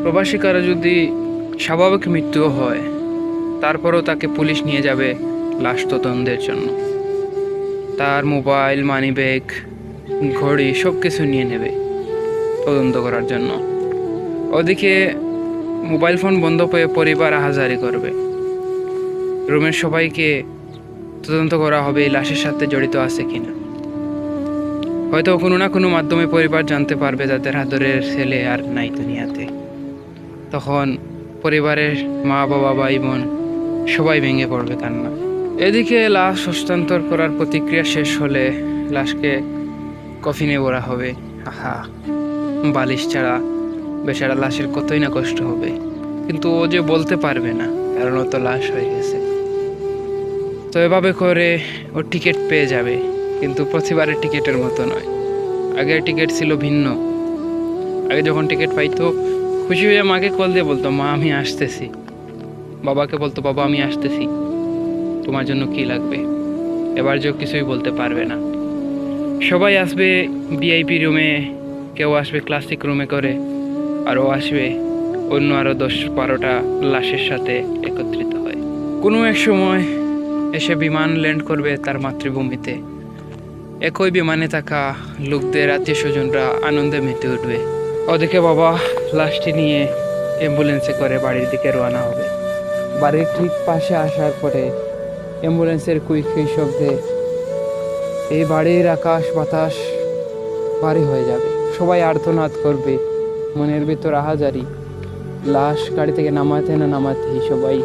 প্রবাসী কারো যদি স্বাভাবিক মৃত্যু হয়, তারপরও তাকে পুলিশ নিয়ে যাবে লাশ তদন্তের জন্য। তার মোবাইল, মানিব্যাগ, ঘড়ি সব কিছু নিয়ে নেবে তদন্ত করার জন্য। ওদিকে মোবাইল ফোন বন্ধ পেয়ে পরিবার আহাজারি করবে। রুমের সবাইকে তদন্ত করা হবে এই লাশের সাথে জড়িত আছে কিনা। হয়তো কোনো না কোনো মাধ্যমে পরিবার জানতে পারবে তাদের আদরের ছেলে আর নাই দুনিয়াতে। তখন পরিবারের মা, বাবা, ভাই, বোন সবাই ভেঙে পড়বে কান্না। এদিকে লাশ হস্তান্তর করার প্রতিক্রিয়া শেষ হলে লাশকে কফিনে ভরা হবে। আহা, বালিশ ছাড়া বেচারা লাশের কতই না কষ্ট হবে, কিন্তু ও যে বলতে পারবে না, কারণ ও তো লাশ হয়ে গেছে। তো এভাবে করে ও টিকিট পেয়ে যাবে, কিন্তু প্রতিবারের টিকিটের মতো নয়। আগের টিকিট ছিল ভিন্ন। আগে যখন টিকিট পাইতো খুশি হয়ে মাকে কল দিয়ে বলতো, মা আমি আসতেছি। বাবাকে বলতো, বাবা আমি আসতেছি, তোমার জন্য কি লাগবে। এবার যে কিছুই বলতে পারবে না। সবাই আসবে ভিআইপি রুমে, কেউ আসবে ক্লাসিক রুমে করে, আরও আসবে অন্য আরও 10-12টা লাশের সাথে একত্রিত হয়। কোনো এক সময় এসে বিমান ল্যান্ড করবে তার মাতৃভূমিতে। একই বিমানে থাকা লোকদের আত্মীয় স্বজনরা আনন্দে মেতে উঠবে। ওদিকে বাবা লাশটি নিয়ে অ্যাম্বুলেন্সে করে বাড়ির দিকে রওনা হবে। বাড়ির ঠিক পাশে আসার পরে অ্যাম্বুলেন্সের কুই কুই শব্দে এই বাড়ির আকাশ বাতাস ভারী হয়ে যাবে। সবাই আর্তনাদ করবে, মনের ভিতর আহাজারি। লাশ গাড়ি থেকে নামাতে না নামাতেই সবাই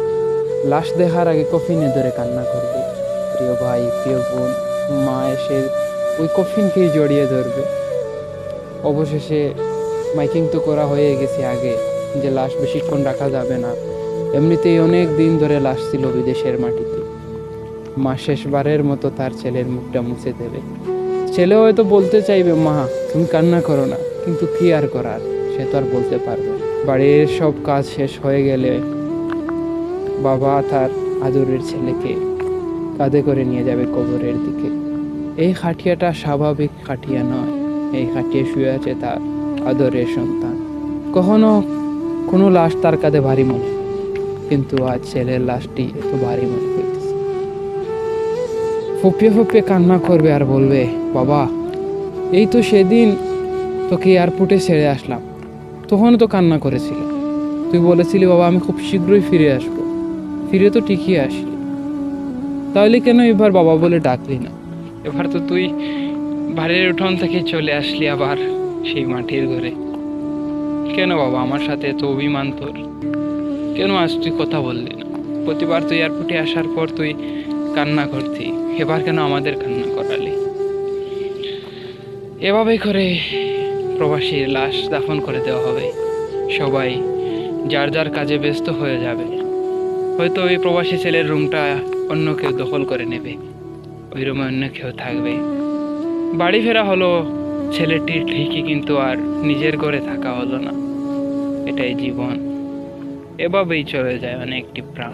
লাশ দেখার আগে কফিনে ধরে কান্না করবে। প্রিয় ভাই, প্রিয় বোন, মা এসে ওই কফিনকেই জড়িয়ে ধরবে। অবশেষে মাইকিং তো করা হয়ে গেছে আগে যে লাশ বেশিক্ষণ রাখা যাবে না। এমনিতেই অনেক দিন ধরে লাশ ছিল বিদেশের মাটিতে। মা শেষবারের মতো তার ছেলের মুখটা মুছে দেবে। ছেলে হয়তো বলতে চাইবে, মা তুমি কান্না করো না, কিন্তু কি আর করার, সে তো আর বলতে পারবে না। বাড়ির সব কাজ শেষ হয়ে গেলে বাবা তার আদরের ছেলেকে কাঁধে করে নিয়ে যাবে কবরের দিকে। এই খাটিয়াটা স্বাভাবিক খাটিয়া নয়, এই খাটিয়ে শুয়ে আছে তার আদরের সন্তান। কখনো কোনো লাশ তার কাঁধে ভারী মনে, কিন্তু আজ ছেলের লাশটি এত ভারী মনে হইতেছে। ফুপিয়ে ফুপিয়ে কান্না করবে আর বলবে, বাবা এই তো সেদিন তোকে এয়ারপোর্টে ছেড়ে আসলাম, তখনও তো কান্না করেছিল। তুই বলেছিলি বাবা আমি খুব শীঘ্রই ফিরে আসবো, ফিরে তো ঠিকই আসলি। তাহলে কেন এবার বাবা বলে ডাকলি না? এবার তো তুই বাড়ির উঠোন থেকে চলে আসলি আবার সেই মাটির ঘরে। কেন বাবা আমার সাথে এত অভিমান তোর? কেন আজ তুই কথা বললি না? প্রতিবার তুই এয়ারপোর্টে আসার পর তুই কান্না করতি, এবার কেন আমাদের কান্না করালি? এভাবেই করে প্রবাসীর লাশ দাফন করে দেওয়া হবে। সবাই যার যার কাজে ব্যস্ত হয়ে যাবে। হয়তো ওই প্রবাসী ছেলের রুমটা অন্য কেউ দখল করে নেবে, ওই রুমে অন্য কেউ থাকবে। বাড়ি ফেরা হলো ছেলেটির ঠিকই, কিন্তু আর নিজের ঘরে থাকা হলো না। এটাই জীবন, এভাবেই চলে যায় অনেকটি প্রাণ।